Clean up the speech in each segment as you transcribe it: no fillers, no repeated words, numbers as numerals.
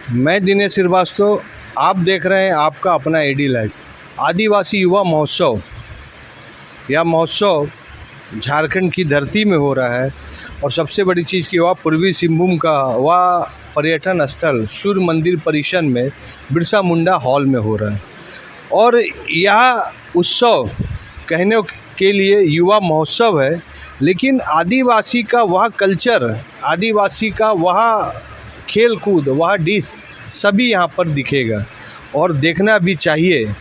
मैं दिनेश श्रीवास्तव, आप देख रहे हैं आपका अपना एडी लाइव। आदिवासी युवा महोत्सव, यह महोत्सव झारखंड की धरती में हो रहा है और सबसे बड़ी चीज़ कि वह पूर्वी सिंहभूम का वह पर्यटन स्थल सूर्य मंदिर परिसर में बिरसा मुंडा हॉल में हो रहा है। और यह उत्सव कहने के लिए युवा महोत्सव है, लेकिन आदिवासी का वह कल्चर, आदिवासी का वह खेल कूद, वह डिश सभी यहाँ पर दिखेगा और देखना भी चाहिए,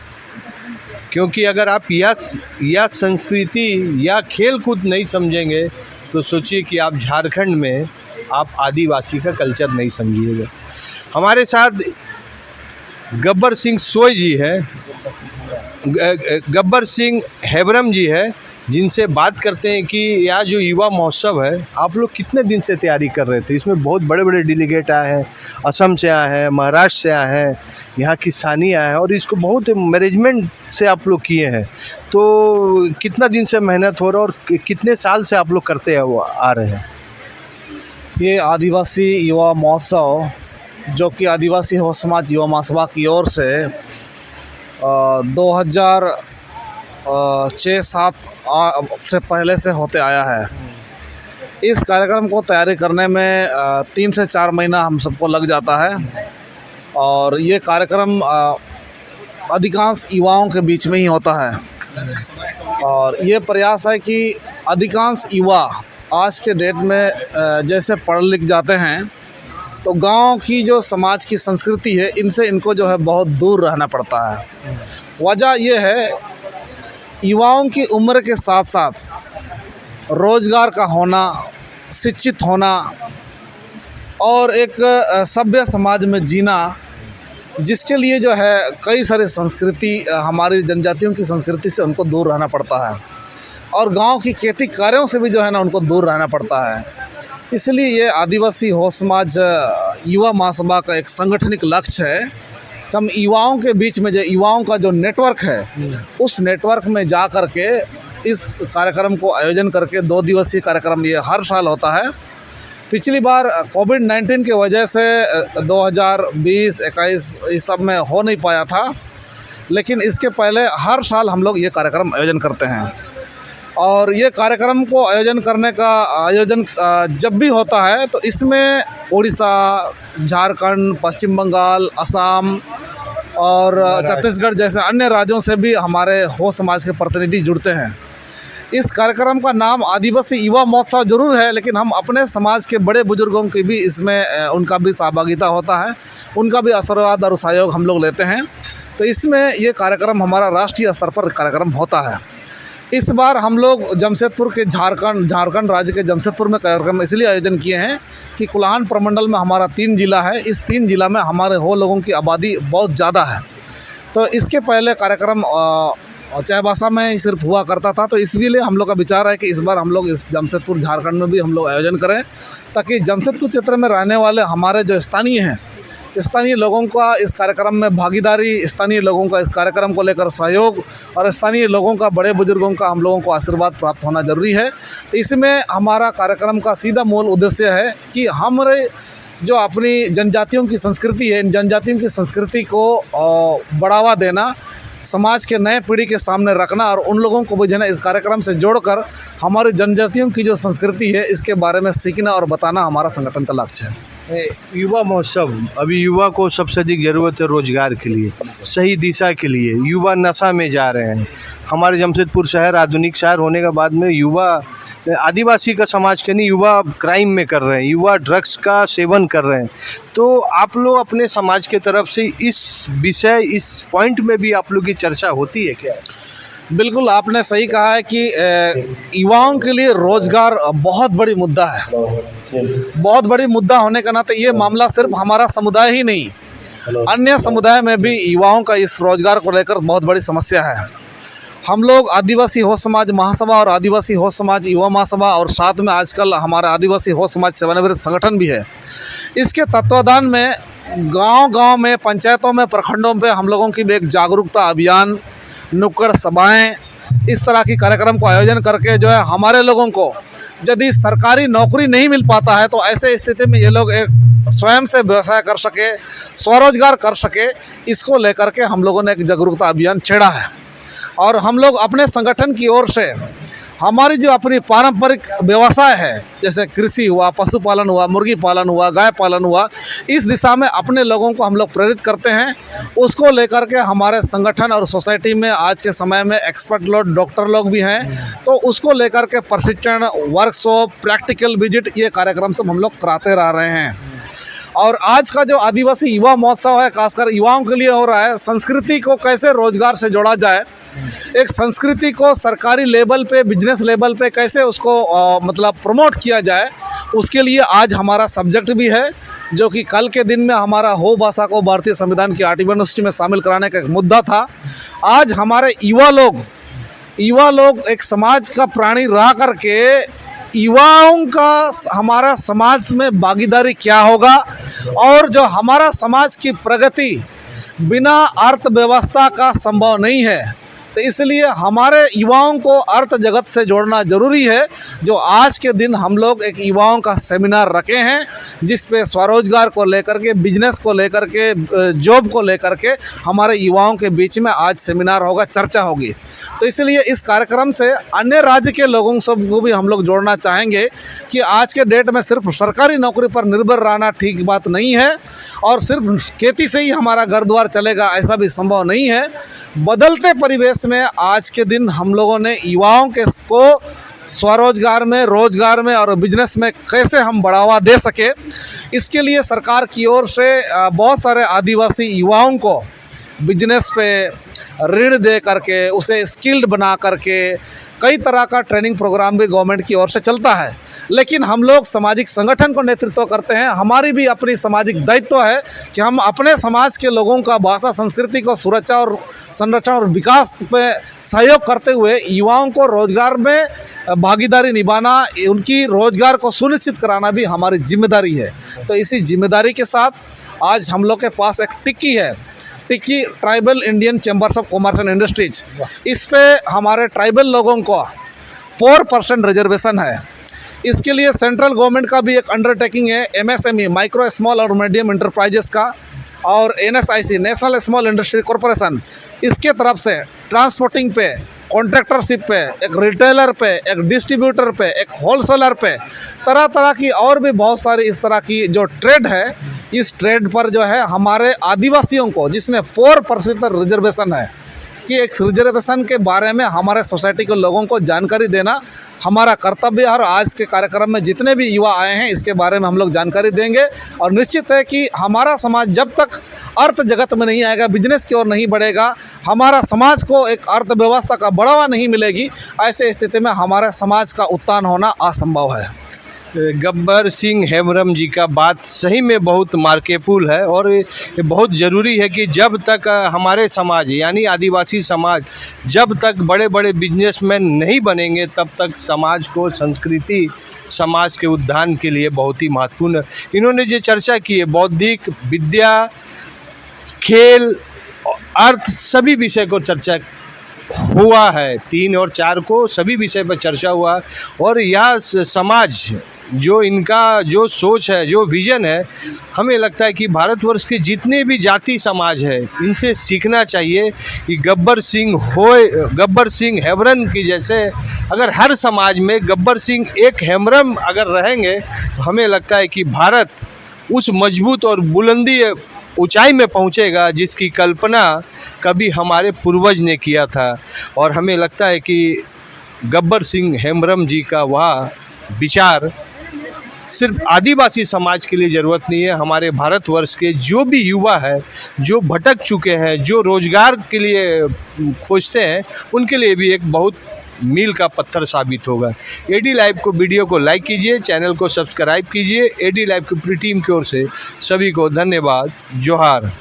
क्योंकि अगर आप यह संस्कृति या खेल कूद नहीं समझेंगे तो सोचिए कि आप झारखंड में आप आदिवासी का कल्चर नहीं समझिएगा। हमारे साथ गब्बर सिंह सोय जी है, गब्बर सिंह हेब्रम जी है, जिनसे बात करते हैं कि यह जो युवा महोत्सव है आप लोग कितने दिन से तैयारी कर रहे थे। इसमें बहुत बड़े बड़े डेलीगेट आए हैं, असम से आए हैं, महाराष्ट्र से आए हैं, यहाँ की स्थानीय आए हैं और इसको बहुत मैनेजमेंट से आप लोग किए हैं। तो कितना दिन से मेहनत हो रहा है और कितने साल से आप लोग करते आ रहे हैं? ये आदिवासी युवा महोत्सव जो कि आदिवासी हो समाज युवा महासभा की ओर से 2006-07 से पहले से होते आया है। इस कार्यक्रम को तैयारी करने में 3 से 4 महीना हम सबको लग जाता है और ये कार्यक्रम अधिकांश युवाओं के बीच में ही होता है। और ये प्रयास है कि अधिकांश युवा आज के डेट में जैसे पढ़ लिख जाते हैं तो गांव की जो समाज की संस्कृति है इनसे इनको जो है बहुत दूर रहना पड़ता है। वजह ये है, युवाओं की उम्र के साथ साथ रोज़गार का होना, शिक्षित होना और एक सभ्य समाज में जीना, जिसके लिए जो है कई सारे संस्कृति, हमारी जनजातियों की संस्कृति से उनको दूर रहना पड़ता है और गांव की खेती कार्यों से भी जो है ना उनको दूर रहना पड़ता है। इसलिए ये आदिवासी हो समाज युवा महासभा का एक सांगठनिक लक्ष्य है कि हम युवाओं के बीच में जो युवाओं का जो नेटवर्क है उस नेटवर्क में जा कर के इस कार्यक्रम को आयोजन करके 2 दिवसीय कार्यक्रम ये हर साल होता है। पिछली बार कोविड-19 की वजह से 2020-21 इस सब में हो नहीं पाया था, लेकिन इसके पहले हर साल हम लोग ये कार्यक्रम आयोजन करते हैं। और ये कार्यक्रम को आयोजन जब भी होता है तो इसमें उड़ीसा, झारखंड, पश्चिम बंगाल, असम और छत्तीसगढ़ जैसे अन्य राज्यों से भी हमारे हो समाज के प्रतिनिधि जुड़ते हैं। इस कार्यक्रम का नाम आदिवासी युवा महोत्सव जरूर है, लेकिन हम अपने समाज के बड़े बुजुर्गों की भी इसमें उनका भी सहभागिता होता है, उनका भी आशीर्वाद और सहयोग हम लोग लेते हैं। तो इसमें ये कार्यक्रम हमारा राष्ट्रीय स्तर पर कार्यक्रम होता है। इस बार हम लोग जमशेदपुर के झारखंड राज्य के जमशेदपुर में कार्यक्रम इसलिए आयोजन किए हैं कि कुलाहान प्रमंडल में हमारा 3 जिला है। इस 3 जिला में हमारे हो लोगों की आबादी बहुत ज़्यादा है। तो इसके पहले कार्यक्रम चाईबासा में ही सिर्फ हुआ करता था, तो इसलिए हम लोग का विचार है कि इस बार हम लोग इस जमशेदपुर झारखंड में भी हम लोग आयोजन करें, ताकि जमशेदपुर क्षेत्र में रहने वाले हमारे जो स्थानीय हैं, स्थानीय लोगों का इस कार्यक्रम में भागीदारी, स्थानीय लोगों का इस कार्यक्रम को लेकर सहयोग और स्थानीय लोगों का, बड़े बुजुर्गों का हम लोगों को आशीर्वाद प्राप्त होना ज़रूरी है। तो इसमें हमारा कार्यक्रम का सीधा मूल उद्देश्य है कि हमारे जो अपनी जनजातियों की संस्कृति है, इन जनजातियों की संस्कृति को बढ़ावा देना, समाज के नए पीढ़ी के सामने रखना और उन लोगों को भी जो है ना इस कार्यक्रम से जोड़कर हमारी जनजातियों की जो संस्कृति है इसके बारे में सीखना और बताना हमारा संगठन का लक्ष्य है। युवा महोत्सव, अभी युवा को सबसे अधिक ज़रूरत है रोजगार के लिए, सही दिशा के लिए। युवा नशा में जा रहे हैं। हमारे जमशेदपुर शहर आधुनिक शहर होने के बाद में युवा, आदिवासी का समाज के नहीं, युवा क्राइम में कर रहे हैं, युवा ड्रग्स का सेवन कर रहे हैं। तो आप लोग अपने समाज के तरफ से इस विषय, इस पॉइंट में भी आप लोग की चर्चा होती है क्या? बिल्कुल, आपने सही कहा है कि युवाओं के लिए रोज़गार बहुत बड़ी मुद्दा है। बहुत बड़ी मुद्दा होने के नाते ये मामला सिर्फ हमारा समुदाय ही नहीं, अन्य समुदाय में भी युवाओं का इस रोज़गार को लेकर बहुत बड़ी समस्या है। हम लोग आदिवासी हो समाज महासभा और आदिवासी हो समाज युवा महासभा और साथ में आजकल हमारा आदिवासी हो समाज सेवानिवृत्त संगठन भी है। इसके तत्वाधान में गांव-गांव में, पंचायतों में, प्रखंडों में हम लोगों की भी एक जागरूकता अभियान, नुक्कड़ सभाएं, इस तरह की कार्यक्रम को आयोजन करके जो है हमारे लोगों को यदि सरकारी नौकरी नहीं मिल पाता है तो ऐसे स्थिति में ये लोग एक स्वयं से व्यवसाय कर सके, स्वरोजगार कर सके, इसको लेकर के हम लोगों ने एक जागरूकता अभियान छेड़ा है। और हम लोग अपने संगठन की ओर से हमारी जो अपनी पारंपरिक व्यवसाय है, जैसे कृषि हुआ, पशुपालन हुआ, मुर्गी पालन हुआ, गाय पालन हुआ, इस दिशा में अपने लोगों को हम लोग प्रेरित करते हैं। उसको लेकर के हमारे संगठन और सोसाइटी में आज के समय में एक्सपर्ट लोग, डॉक्टर लोग भी हैं, तो उसको लेकर के प्रशिक्षण, वर्कशॉप, प्रैक्टिकल विजिट, ये कार्यक्रम सब हम लोग कराते रह रहे हैं। और आज का जो आदिवासी युवा महोत्सव है, खासकर युवाओं के लिए हो रहा है, संस्कृति को कैसे रोजगार से जोड़ा जाए, एक संस्कृति को सरकारी लेवल पे, बिजनेस लेवल पे कैसे उसको मतलब प्रमोट किया जाए, उसके लिए आज हमारा सब्जेक्ट भी है, जो कि कल के दिन में हमारा हो भाषा को भारतीय संविधान की आर्टिकल यूनिवर्सिटी में शामिल कराने का एक मुद्दा था। आज हमारे युवा लोग एक समाज का प्राणी रह करके युवाओं का हमारा समाज में भागीदारी क्या होगा, और जो हमारा समाज की प्रगति बिना अर्थव्यवस्था का संभव नहीं है, तो इसलिए हमारे युवाओं को अर्थ जगत से जोड़ना ज़रूरी है। जो आज के दिन हम लोग एक युवाओं का सेमिनार रखे हैं, जिस पे स्वरोजगार को लेकर के, बिजनेस को लेकर के, जॉब को लेकर के हमारे युवाओं के बीच में आज सेमिनार होगा, चर्चा होगी। तो इसलिए इस कार्यक्रम से अन्य राज्य के लोगों सबको भी हम लोग जोड़ना चाहेंगे कि आज के डेट में सिर्फ सरकारी नौकरी पर निर्भर रहना ठीक बात नहीं है, और सिर्फ खेती से ही हमारा घर द्वार चलेगा ऐसा भी संभव नहीं है। बदलते परिवेश में आज के दिन हम लोगों ने युवाओं के को स्वरोजगार में, रोजगार में और बिजनेस में कैसे हम बढ़ावा दे सके, इसके लिए सरकार की ओर से बहुत सारे आदिवासी युवाओं को बिजनेस पे ऋण दे करके, उसे स्किल्ड बना करके कई तरह का ट्रेनिंग प्रोग्राम भी गवर्नमेंट की ओर से चलता है। लेकिन हम लोग सामाजिक संगठन को नेतृत्व करते हैं, हमारी भी अपनी सामाजिक दायित्व है कि हम अपने समाज के लोगों का भाषा, संस्कृति को सुरक्षा और संरक्षण और विकास में सहयोग करते हुए युवाओं को रोजगार में भागीदारी निभाना, उनकी रोजगार को सुनिश्चित कराना भी हमारी जिम्मेदारी है। तो इसी जिम्मेदारी के साथ आज हम लोग के पास एक टिक्की है, TICCI tribal Indian chambers of commerce and industries. इस पे हमारे ट्राइबल लोगों को 4% रिजर्वेशन है। इसके लिए सेंट्रल गवर्नमेंट का भी एक अंडरटेकिंग है, MSME, माइक्रो स्मॉल और मीडियम इंटरप्राइजेस का, और NSIC, national small industry corporation, इसके तरफ से ट्रांसपोर्टिंग पे, कॉन्ट्रैक्टरशिप पे, एक रिटेलर पे, एक डिस्ट्रीब्यूटर पे, एक होलसेलर पे, तरह तरह की और भी बहुत सारी इस तरह की जो ट्रेड है, इस ट्रेड पर जो है हमारे आदिवासियों को, जिसमें 4% रिजर्वेशन है, कि एक रिजर्वेशन के बारे में हमारे सोसाइटी के लोगों को जानकारी देना हमारा कर्तव्य है। और आज के कार्यक्रम में जितने भी युवा आए हैं, इसके बारे में हम लोग जानकारी देंगे। और निश्चित है कि हमारा समाज जब तक अर्थ जगत में नहीं आएगा, बिजनेस की ओर नहीं बढ़ेगा, हमारा समाज को एक अर्थव्यवस्था का बढ़ावा नहीं मिलेगी, ऐसे स्थिति में हमारे समाज का उत्थान होना असंभव है। गब्बर सिंह हेम्ब्रम जी का बात सही में बहुत मार्केपुल है, और ये बहुत ज़रूरी है कि जब तक हमारे समाज यानी आदिवासी समाज जब तक बड़े बड़े बिजनेसमैन नहीं बनेंगे, तब तक समाज को, संस्कृति, समाज के उत्थान के लिए बहुत ही महत्वपूर्ण। इन्होंने जो चर्चा की है, बौद्धिक, विद्या, खेल, अर्थ, सभी विषय को चर्चा हुआ है। 3 और 4 को सभी विषय पर चर्चा हुआ, और यह समाज जो इनका जो सोच है, जो विज़न है, हमें लगता है कि भारतवर्ष के जितने भी जाति समाज है, इनसे सीखना चाहिए कि गब्बर सिंह हेम्ब्रम की जैसे अगर हर समाज में गब्बर सिंह एक हेम्ब्रम अगर रहेंगे, तो हमें लगता है कि भारत उस मजबूत और बुलंदी ऊंचाई में पहुंचेगा जिसकी कल्पना कभी हमारे पूर्वज ने किया था। और हमें लगता है कि गब्बर सिंह हेम्ब्रम जी का वह विचार सिर्फ आदिवासी समाज के लिए ज़रूरत नहीं है, हमारे भारतवर्ष के जो भी युवा है, जो भटक चुके हैं, जो रोज़गार के लिए खोजते हैं, उनके लिए भी एक बहुत मील का पत्थर साबित होगा। AD लाइव को वीडियो को लाइक कीजिए, चैनल को सब्सक्राइब कीजिए। AD लाइव की पूरी टीम की ओर से सभी को धन्यवाद। जोहार।